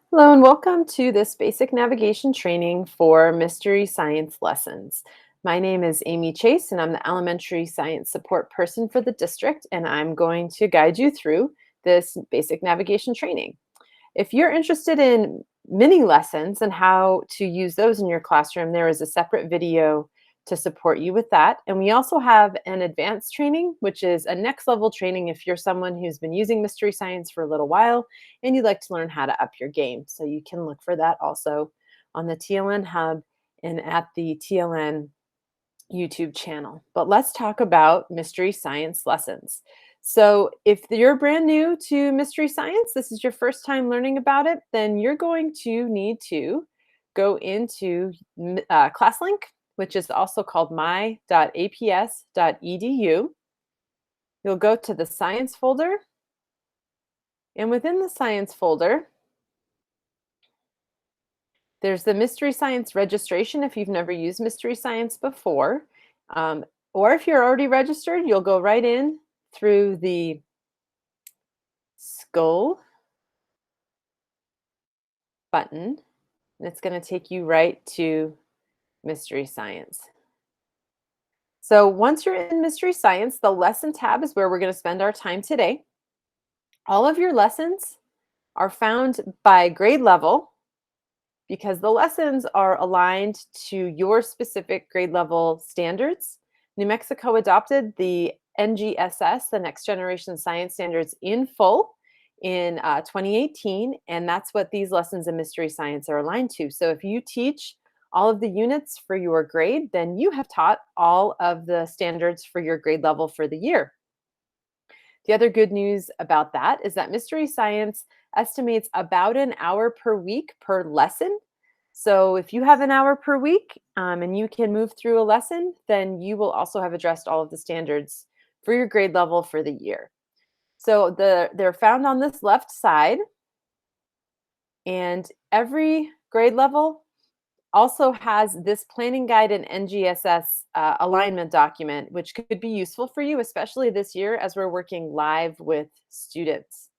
Hello and welcome to this basic navigation training for mystery science lessons. My name is Amy Chase and I'm the elementary science support person for the district, and I'm going to guide you through this basic navigation training. If you're interested in mini lessons and how to use those in your classroom, there is a separate video to support you with that. And we also have an advanced training, which is a next level training if you're someone who's been using mystery science for a little while and you'd like to learn how to up your game. So you can look for that also on the TLN Hub and at the TLN YouTube channel. But let's talk about mystery science lessons. So if you're brand new to mystery science, this is your first time learning about it, then you're going to need to go into ClassLink, which is also called my.aps.edu. You'll go to the science folder, and within the science folder, there's the mystery science registration if you've never used mystery science before. Or if you're already registered, you'll go right in through the skull button, and it's going to take you right to mystery science. So once you're in mystery science, the lesson tab is where we're going to spend our time today. All of your lessons are found by grade level because the lessons are aligned to your specific grade level standards. New Mexico adopted the NGSS, the Next Generation Science Standards, in full in 2018, and that's what these lessons in mystery science are aligned to. So if you teach all of the units for your grade, then you have taught all of the standards for your grade level for the year. The other good news about that is that mystery science estimates about an hour per week per lesson. So if you have an hour per week and you can move through a lesson, then you will also have addressed all of the standards for your grade level for the year. So they're found on this left side, and every grade level also has this planning guide and NGSS alignment document, which could be useful for you, especially this year as we're working live with students.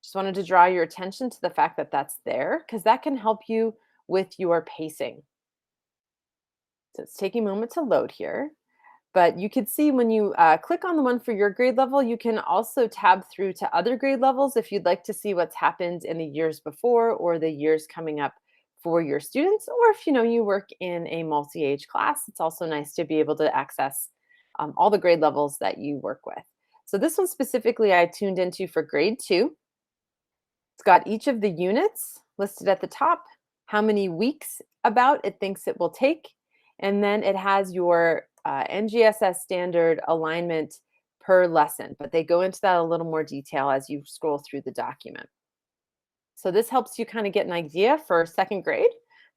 Just wanted to draw your attention to the fact that that's there because that can help you with your pacing. So it's taking a moment to load here. But you can see when you click on the one for your grade level, you can also tab through to other grade levels if you'd like to see what's happened in the years before or the years coming up for your students. Or if you work in a multi-age class, it's also nice to be able to access all the grade levels that you work with. So this one specifically I tuned into for grade 2. It's got each of the units listed at the top, how many weeks about it thinks it will take, and then it has your NGSS standard alignment per lesson, but they go into that a little more detail as you scroll through the document. So this helps you kind of get an idea for second grade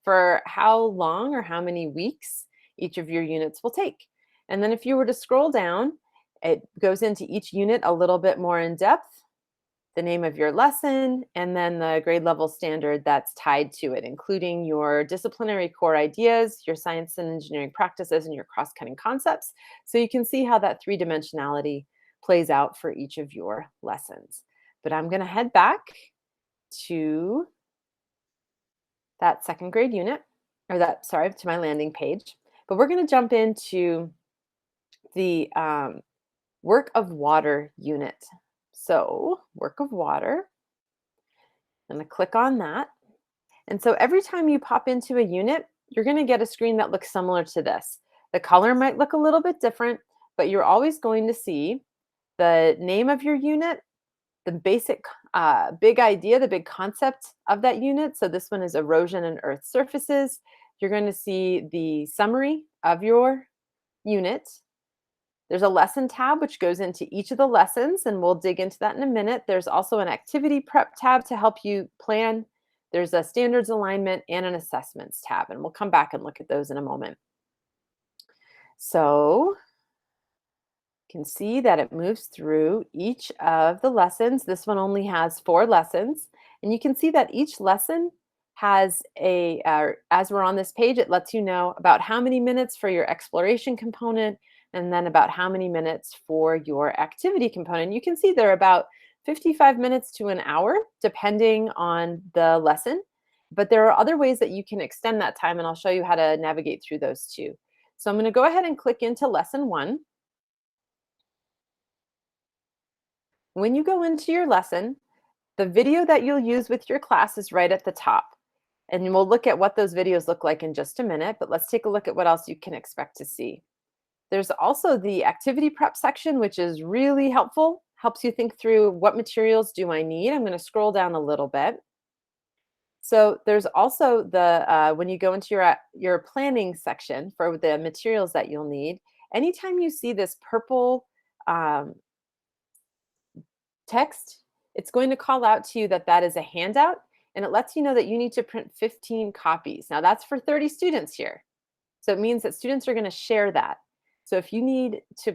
for how long or how many weeks each of your units will take. And then if you were to scroll down, it goes into each unit a little bit more in depth, the name of your lesson, and then the grade level standard that's tied to it, including your disciplinary core ideas, your science and engineering practices, and your cross-cutting concepts. So you can see how that three-dimensionality plays out for each of your lessons. But I'm going to head back to that second grade unit, or to my landing page. But we're going to jump into the work of water unit. So work of water, I'm going to click on that. And so every time you pop into a unit, you're going to get a screen that looks similar to this. The color might look a little bit different, but you're always going to see the name of your unit, the basic big idea, the big concept of that unit. So this one is erosion and earth surfaces. You're going to see the summary of your unit. There's a lesson tab, which goes into each of the lessons, and we'll dig into that in a minute. There's also an activity prep tab to help you plan. There's a standards alignment and an assessments tab, and we'll come back and look at those in a moment. So you can see that it moves through each of the lessons. This one only has 4 lessons, and you can see that each lesson has as we're on this page, it lets you know about how many minutes for your exploration component, and then about how many minutes for your activity component. You can see they're about 55 minutes to an hour, depending on the lesson. But there are other ways that you can extend that time, and I'll show you how to navigate through those too. So I'm going to go ahead and click into lesson 1. When you go into your lesson, the video that you'll use with your class is right at the top. And we'll look at what those videos look like in just a minute, but let's take a look at what else you can expect to see. There's also the activity prep section, which is really helpful. Helps you think through what materials do I need. I'm going to scroll down a little bit. So there's also the when you go into your planning section for the materials that you'll need. Anytime you see this purple um, text, it's going to call out to you that that is a handout, and it lets you know that you need to print 15 copies. Now that's for 30 students here. So it means that students are going to share that. So if you need to,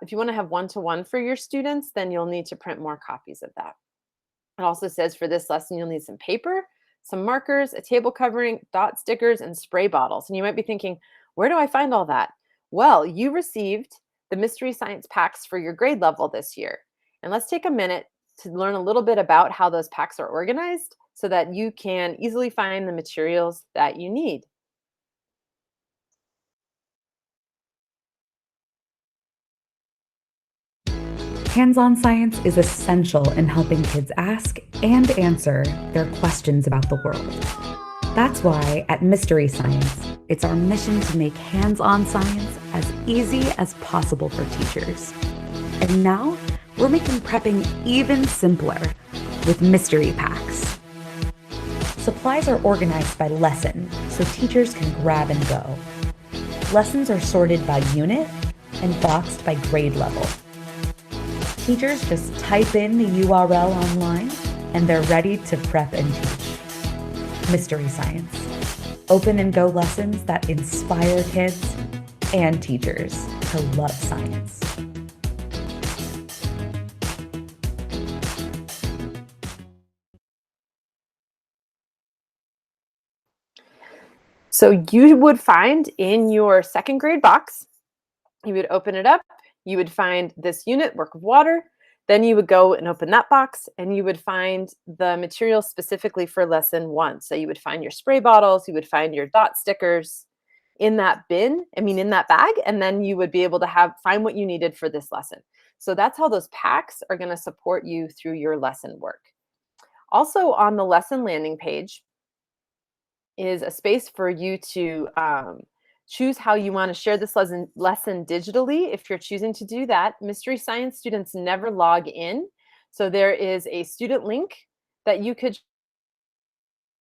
if you want to have one-to-one for your students, then you'll need to print more copies of that. It also says for this lesson, you'll need some paper, some markers, a table covering, dot stickers, and spray bottles. And you might be thinking, where do I find all that? Well, you received the Mystery Science packs for your grade level this year. And let's take a minute to learn a little bit about how those packs are organized so that you can easily find the materials that you need. Hands-on science is essential in helping kids ask and answer their questions about the world. That's why at Mystery Science, it's our mission to make hands-on science as easy as possible for teachers. And now, we're making prepping even simpler with mystery packs. Supplies are organized by lesson, so teachers can grab and go. Lessons are sorted by unit and boxed by grade level. Teachers just type in the URL online and they're ready to prep and teach. Mystery Science. Open and go lessons that inspire kids and teachers to love science. So you would find in your second grade box, you would open it up, you would find this unit, work of water, then you would go and open that box and you would find the material specifically for lesson 1. So you would find your spray bottles, you would find your dot stickers in that bin, in that bag, and then you would be able to find what you needed for this lesson. So that's how those packs are going to support you through your lesson work. Also on the lesson landing page is a space for you to choose how you want to share this lesson digitally. If you're choosing to do that, Mystery Science students never log in. So there is a student link that you could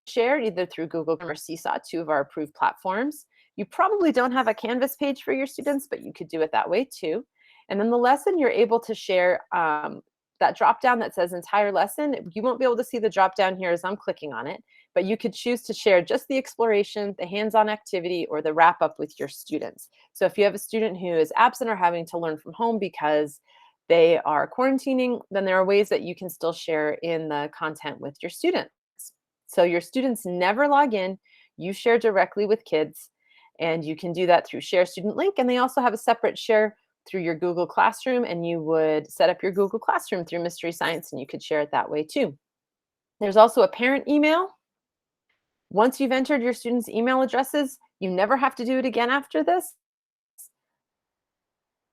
share either through Google or Seesaw, 2 of our approved platforms. You probably don't have a Canvas page for your students, but you could do it that way too. And then the lesson, you're able to share that drop down that says entire lesson. You won't be able to see the drop down here as I'm clicking on it, but you could choose to share just the exploration, the hands-on activity, or the wrap up with your students. So if you have a student who is absent or having to learn from home because they are quarantining, then there are ways that you can still share in the content with your students. So your students never log in, you share directly with kids, and you can do that through Share Student Link, and they also have a separate share through your Google Classroom, and you would set up your Google Classroom through Mystery Science, and you could share it that way too. There's also a parent email. Once you've entered your students' email addresses, you never have to do it again after this.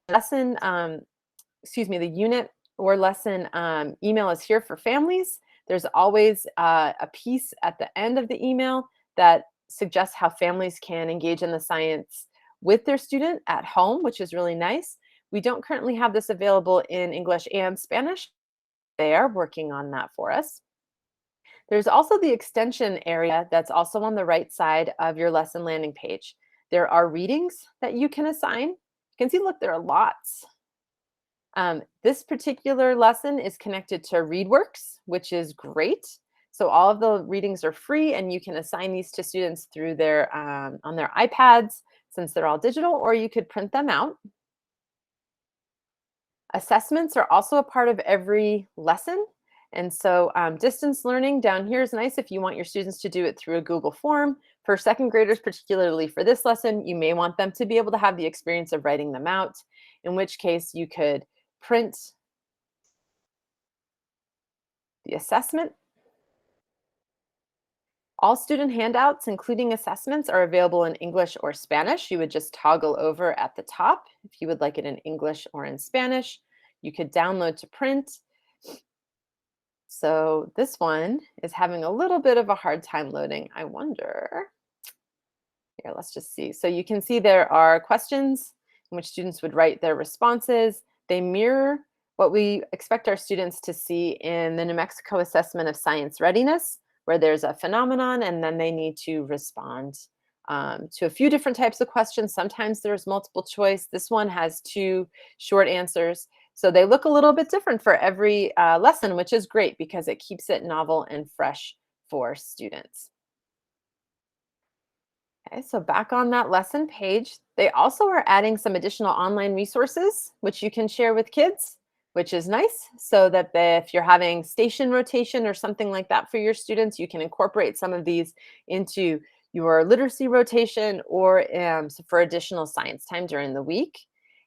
The unit or lesson email is here for families. There's always a piece at the end of the email that suggests how families can engage in the science with their student at home, which is really nice. We don't currently have this available in English and Spanish. They are working on that for us. There's also the extension area that's also on the right side of your lesson landing page. There are readings that you can assign. You can see, look, there are lots. This particular lesson is connected to ReadWorks, which is great. So all of the readings are free, and you can assign these to students through their on their iPads, since they're all digital, or you could print them out. Assessments are also a part of every lesson. And so distance learning down here is nice if you want your students to do it through a Google form. For second graders, particularly for this lesson, you may want them to be able to have the experience of writing them out, in which case you could print the assessment. All student handouts, including assessments, are available in English or Spanish. You would just toggle over at the top if you would like it in English or in Spanish. You could download to print. So this one is having a little bit of a hard time loading. I wonder. Here, let's just see. So you can see there are questions in which students would write their responses. They mirror what we expect our students to see in the New Mexico Assessment of Science Readiness, where there's a phenomenon and then they need to respond to a few different types of questions. Sometimes there's multiple choice. This one has 2 short answers. So they look a little bit different for every lesson, which is great because it keeps it novel and fresh for students. Okay, so back on that lesson page, they also are adding some additional online resources, which you can share with kids, which is nice, so that if you're having station rotation or something like that for your students, you can incorporate some of these into your literacy rotation or so for additional science time during the week.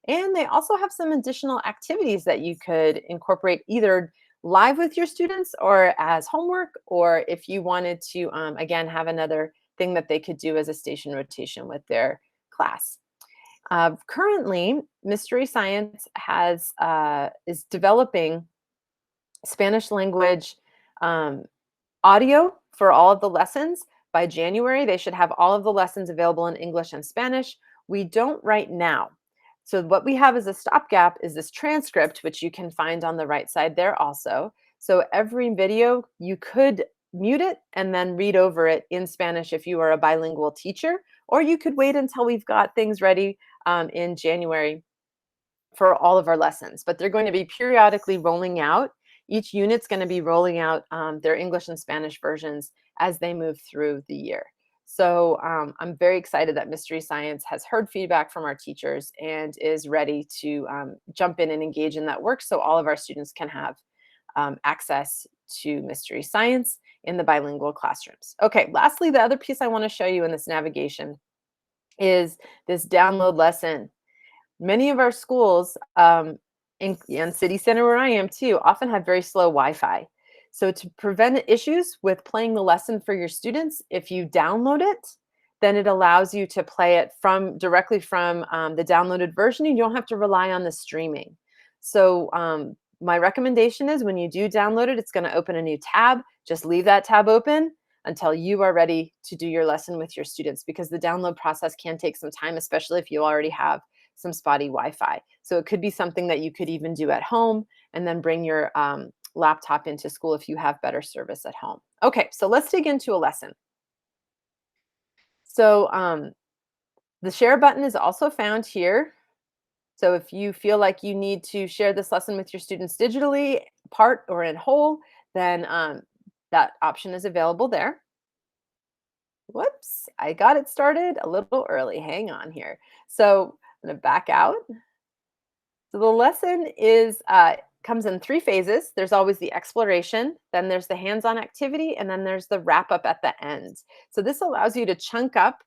And they also have some additional activities that you could incorporate either live with your students or as homework, or if you wanted to, again, have another thing that they could do as a station rotation with their class. Currently, Mystery Science is developing Spanish language audio for all of the lessons. By January, they should have all of the lessons available in English and Spanish. We don't right now. So what we have as a stopgap is this transcript, which you can find on the right side there also. So every video, you could mute it and then read over it in Spanish if you are a bilingual teacher, or you could wait until we've got things ready in January for all of our lessons. But they're going to be periodically rolling out. Each unit's going to be rolling out their English and Spanish versions as they move through the year. So I'm very excited that Mystery Science has heard feedback from our teachers and is ready to jump in and engage in that work so all of our students can have access to Mystery Science in the bilingual classrooms. Okay, lastly, the other piece I want to show you in this navigation is this download lesson. Many of our schools in City Center, where I am too, often have very slow Wi-Fi. So to prevent issues with playing the lesson for your students, if you download it, then it allows you to play it directly from the downloaded version. You don't have to rely on the streaming. So my recommendation is when you do download it, it's going to open a new tab. Just leave that tab open until you are ready to do your lesson with your students, because the download process can take some time, especially if you already have some spotty Wi-Fi. So it could be something that you could even do at home and then bring your laptop into school if you have better service at home. Okay, so let's dig into a lesson. So the share button is also found here. So if you feel like you need to share this lesson with your students digitally, part or in whole, then that option is available there. Whoops, I got it started a little early. Hang on here. So I'm going to back out. So the lesson comes in 3 phases. There's always the exploration, then there's the hands-on activity, and then there's the wrap-up at the end. So this allows you to chunk up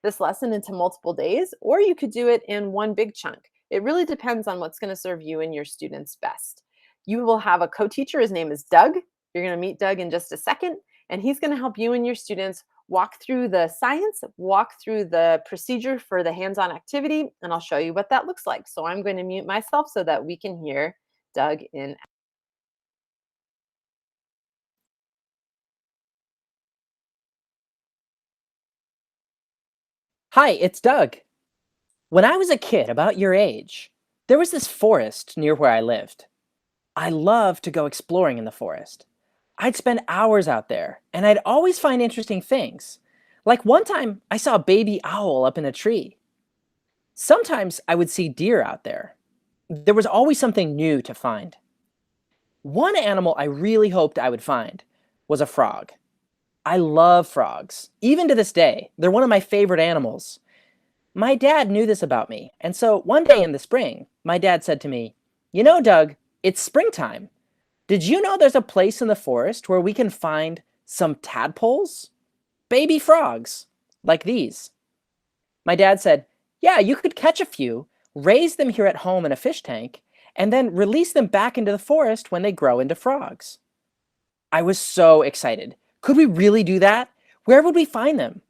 this lesson into multiple days, or you could do it in one big chunk. It really depends on what's going to serve you and your students best. You will have a co-teacher. His name is Doug. You're going to meet Doug in just a second, and he's going to help you and your students walk through the science, walk through the procedure for the hands-on activity, and I'll show you what that looks like. So I'm going to mute myself so that we can hear Doug in. Hi, it's Doug. When I was a kid about your age, there was this forest near where I lived. I loved to go exploring in the forest. I'd spend hours out there, and I'd always find interesting things. Like one time, I saw a baby owl up in a tree. Sometimes I would see deer out there. There was always something new to find. One animal I really hoped I would find was a frog. I love frogs. Even to this day, they're one of my favorite animals. My dad knew this about me, and so one day in the spring, my dad said to me, "You know, Doug, it's springtime. Did you know there's a place in the forest where we can find some tadpoles? Baby frogs, like these." My dad said, "Yeah, you could catch a few, raise them here at home in a fish tank, and then release them back into the forest when they grow into frogs." I was so excited. Could we really do that? Where would we find them?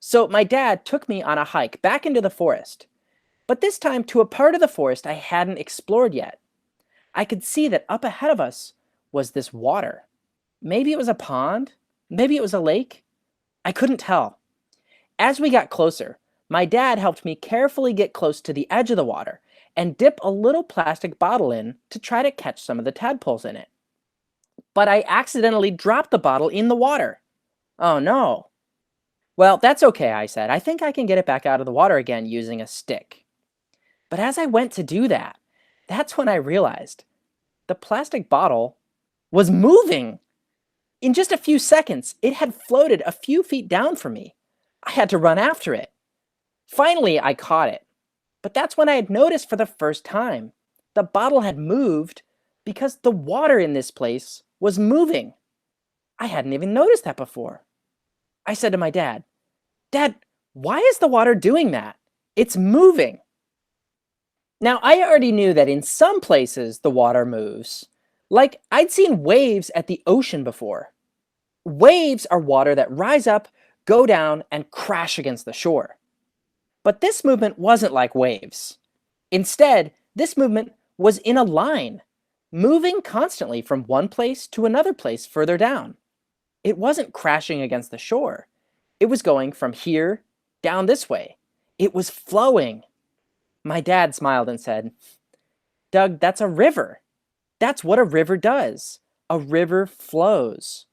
So my dad took me on a hike back into the forest, but this time to a part of the forest I hadn't explored yet. I could see that up ahead of us was this water. Maybe it was a pond, maybe it was a lake. I couldn't tell. As we got closer, my dad helped me carefully get close to the edge of the water and dip a little plastic bottle in to try to catch some of the tadpoles in it. But I accidentally dropped the bottle in the water. Oh no. Well, that's okay, I said. I think I can get it back out of the water again using a stick. But as I went to do that, that's when I realized the plastic bottle was moving. In just a few seconds, it had floated a few feet down from me. I had to run after it. Finally, I caught it. But that's when I had noticed for the first time. The bottle had moved because the water in this place was moving. I hadn't even noticed that before. I said to my dad, "Dad, why is the water doing that? It's moving." Now, I already knew that in some places the water moves. Like, I'd seen waves at the ocean before. Waves are water that rise up, go down, and crash against the shore. But this movement wasn't like waves. Instead, this movement was in a line, moving constantly from one place to another place further down. It wasn't crashing against the shore. It was going from here down this way. It was flowing. My dad smiled and said, "Doug, that's a river. That's what a river does. A river flows."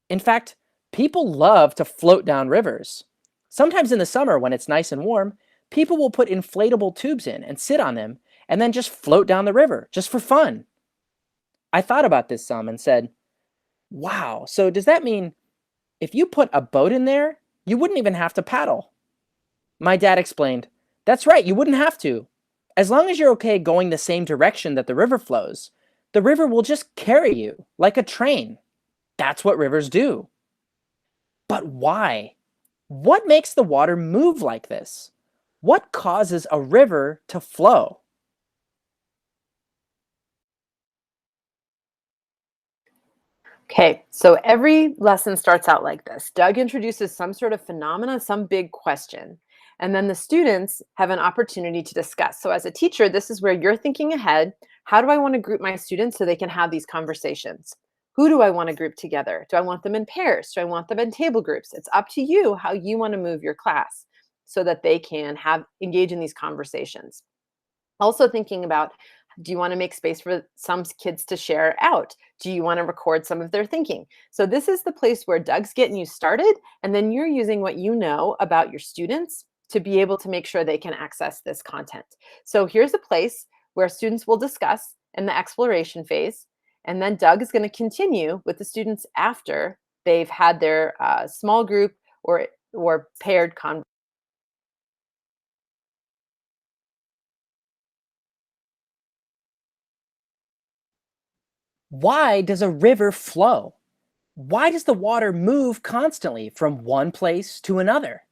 In fact, people love to float down rivers. Sometimes in the summer when it's nice and warm, people will put inflatable tubes in and sit on them and then just float down the river just for fun. I thought about this some and said, wow, so does that mean if you put a boat in there, you wouldn't even have to paddle? My dad explained, that's right, you wouldn't have to. As long as you're okay going the same direction that the river flows, the river will just carry you like a train. That's what rivers do. But why? What makes the water move like this? What causes a river to flow? Okay, so every lesson starts out like this. Doug introduces some sort of phenomena, some big question, and then the students have an opportunity to discuss. So as a teacher, this is where you're thinking ahead. How do I want to group my students so they can have these conversations? Who do I want to group together? Do I want them in pairs? Do I want them in table groups? It's up to you how you want to move your class so that they can engage in these conversations. Also thinking about, do you want to make space for some kids to share out? Do you want to record some of their thinking? So this is the place where Doug's getting you started, and then you're using what you know about your students to be able to make sure they can access this content. So here's a place where students will discuss in the exploration phase, and then Doug is going to continue with the students after they've had their small group or paired conversation. Why does a river flow? Why does the water move constantly from one place to another?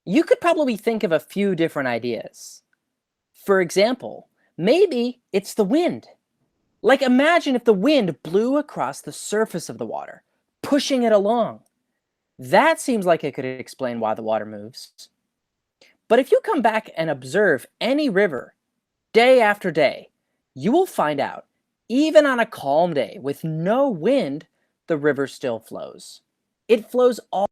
You could probably think of a few different ideas. For example, maybe it's the wind. Like imagine if the wind blew across the surface of the water, pushing it along. That seems like it could explain why the water moves. But if you come back and observe any river day after day, you will find out, even on a calm day with no wind, the river still flows. It flows all.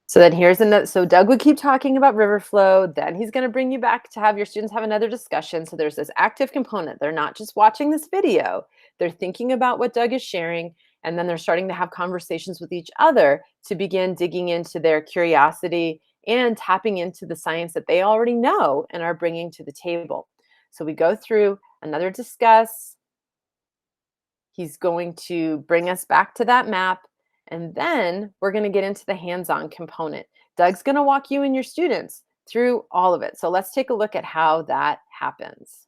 So then here's another, so Doug would keep talking about river flow, then he's going to bring you back to have your students have another discussion. So there's this active component. They're not just watching this video, they're thinking about what Doug is sharing, and then they're starting to have conversations with each other to begin digging into their curiosity and tapping into the science that they already know and are bringing to the table. So we go through another discuss. He's going to bring us back to that map. And then we're going to get into the hands-on component. Doug's going to walk you and your students through all of it. So let's take a look at how that happens.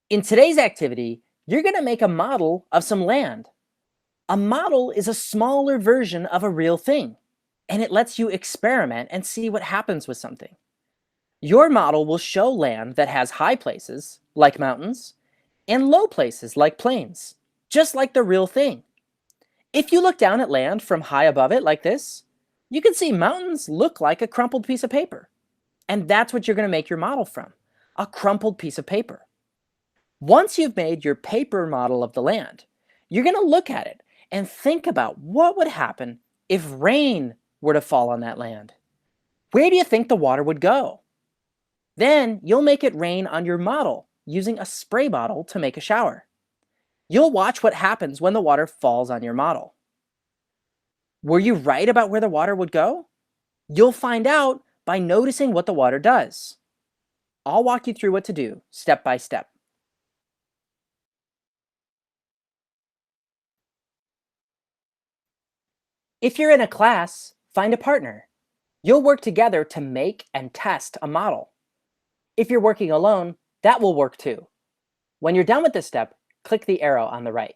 In today's activity, you're going to make a model of some land. A model is a smaller version of a real thing, and it lets you experiment and see what happens with something. Your model will show land that has high places, like mountains, and low places, like plains, just like the real thing. If you look down at land from high above it like this, you can see mountains look like a crumpled piece of paper. And that's what you're going to make your model from, a crumpled piece of paper. Once you've made your paper model of the land, you're going to look at it and think about what would happen if rain were to fall on that land. Where do you think the water would go? Then you'll make it rain on your model using a spray bottle to make a shower. You'll watch what happens when the water falls on your model. Were you right about where the water would go? You'll find out by noticing what the water does. I'll walk you through what to do step by step. If you're in a class, find a partner. You'll work together to make and test a model. If you're working alone, that will work too. When you're done with this step, click the arrow on the right.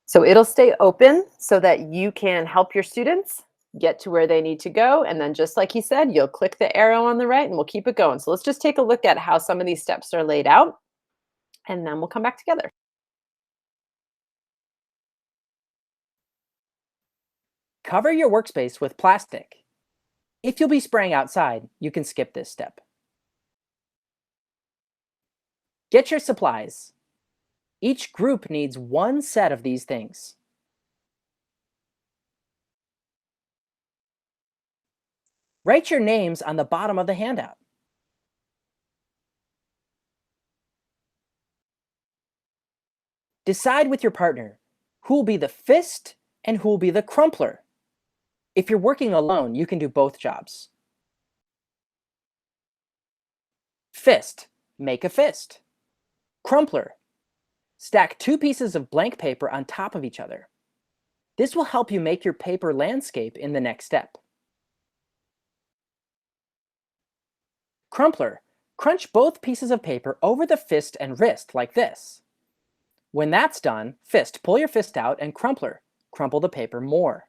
So it'll stay open so that you can help your students get to where they need to go. And then just like he said, you'll click the arrow on the right and we'll keep it going. So let's just take a look at how some of these steps are laid out, and then we'll come back together. Cover your workspace with plastic. If you'll be spraying outside, you can skip this step. Get your supplies. Each group needs one set of these things. Write your names on the bottom of the handout. Decide with your partner who will be the fist and who will be the crumpler. If you're working alone, you can do both jobs. Fist, make a fist. Crumpler, stack two pieces of blank paper on top of each other. This will help you make your paper landscape in the next step. Crumpler, crunch both pieces of paper over the fist and wrist like this. When that's done, fist, pull your fist out, and crumpler, crumple the paper more.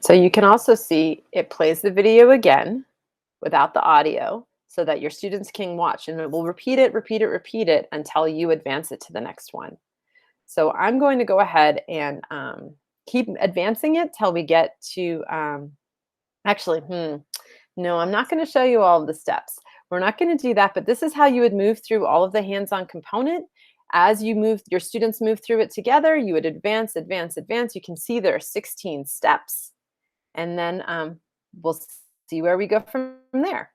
So you can also see it plays the video again without the audio so that your students can watch, and it will repeat it, repeat it, repeat it until you advance it to the next one. So I'm going to go ahead and keep advancing it till we get to, actually, no, I'm not going to show you all of the steps. We're not going to do that, but this is how you would move through all of the hands-on component. As you move, your students move through it together, you would advance, advance, advance. You can see there are 16 steps. And then we'll see where we go from there.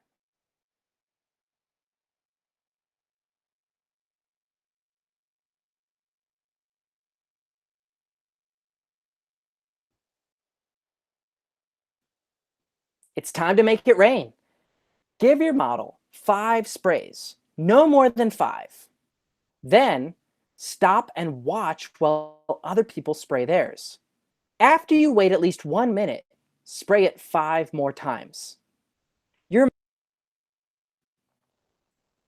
It's time to make it rain. Give your model 5 sprays, no more than 5. Then stop and watch while other people spray theirs. After you wait at least 1 minute, spray it 5 more times.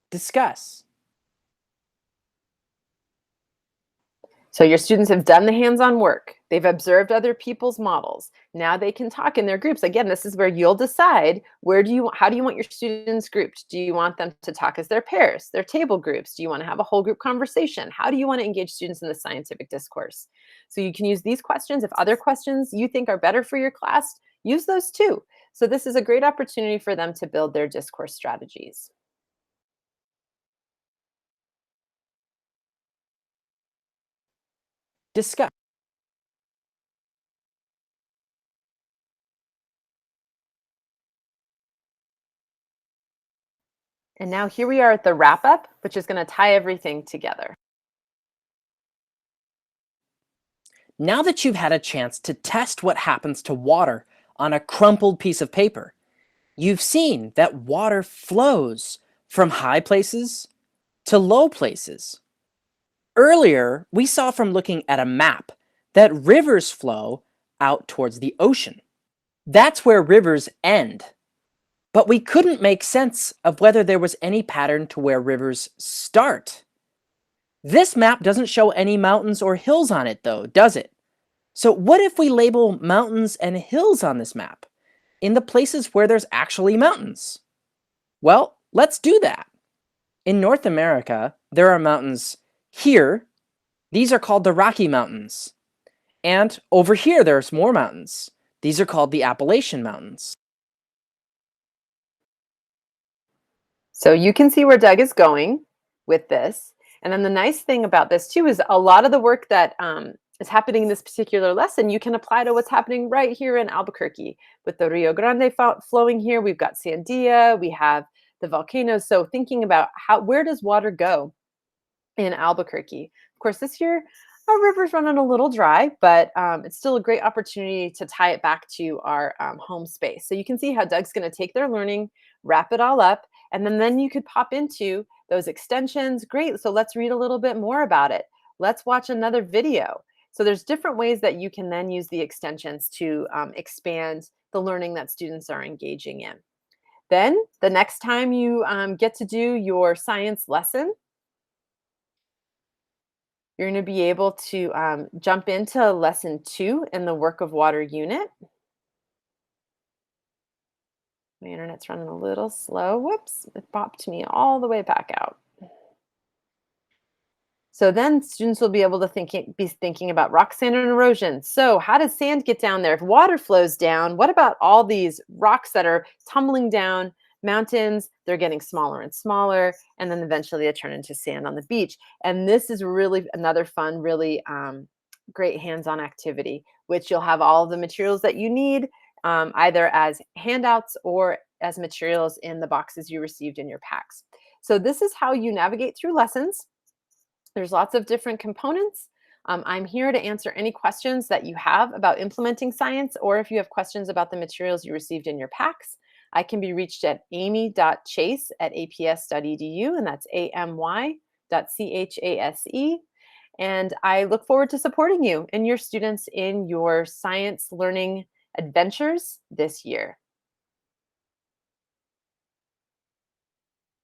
Discuss. So your students have done the hands-on work. They've observed other people's models. Now they can talk in their groups. Again, this is where you'll decide how do you want your students grouped? Do you want them to talk as their pairs, their table groups? Do you want to have a whole group conversation? How do you want to engage students in the scientific discourse? So you can use these questions. If other questions you think are better for your class, use those too. So this is a great opportunity for them to build their discourse strategies. Discuss. And now here we are at the wrap up, which is going to tie everything together. Now that you've had a chance to test what happens to water on a crumpled piece of paper, you've seen that water flows from high places to low places. Earlier, we saw from looking at a map that rivers flow out towards the ocean. That's where rivers end. But we couldn't make sense of whether there was any pattern to where rivers start. This map doesn't show any mountains or hills on it though, does it? So, what if we label mountains and hills on this map in the places where there's actually mountains? Well, let's do that. In North America, there are mountains here. These are called the Rocky Mountains. And over here, there's more mountains. These are called the Appalachian Mountains. So you can see where Doug is going with this. And then the nice thing about this too is a lot of the work that is happening in this particular lesson, you can apply to what's happening right here in Albuquerque with the Rio Grande flowing here. We've got Sandia, we have the volcanoes. So thinking about where does water go in Albuquerque? Of course, this year our river's running a little dry, but it's still a great opportunity to tie it back to our home space. So you can see how Doug's going to take their learning, wrap it all up, and then you could pop into those extensions. Great. So let's read a little bit more about it. Let's watch another video. So there's different ways that you can then use the extensions to expand the learning that students are engaging in. Then the next time you get to do your science lesson, you're going to be able to jump into lesson 2 in the work of water unit. My internet's running a little slow. Whoops, it popped me all the way back out. So then students will be able to be thinking about rock, sand, and erosion. So how does sand get down there? If water flows down, what about all these rocks that are tumbling down mountains? They're getting smaller and smaller, and then eventually they turn into sand on the beach. And this is really another fun, really great hands-on activity, which you'll have all of the materials that you need, either as handouts or as materials in the boxes you received in your packs. So this is how you navigate through lessons. There's lots of different components. I'm here to answer any questions that you have about implementing science, or if you have questions about the materials you received in your packs. I can be reached at amy.chase@aps.edu, and that's amy.chase. And I look forward to supporting you and your students in your science learning adventures this year.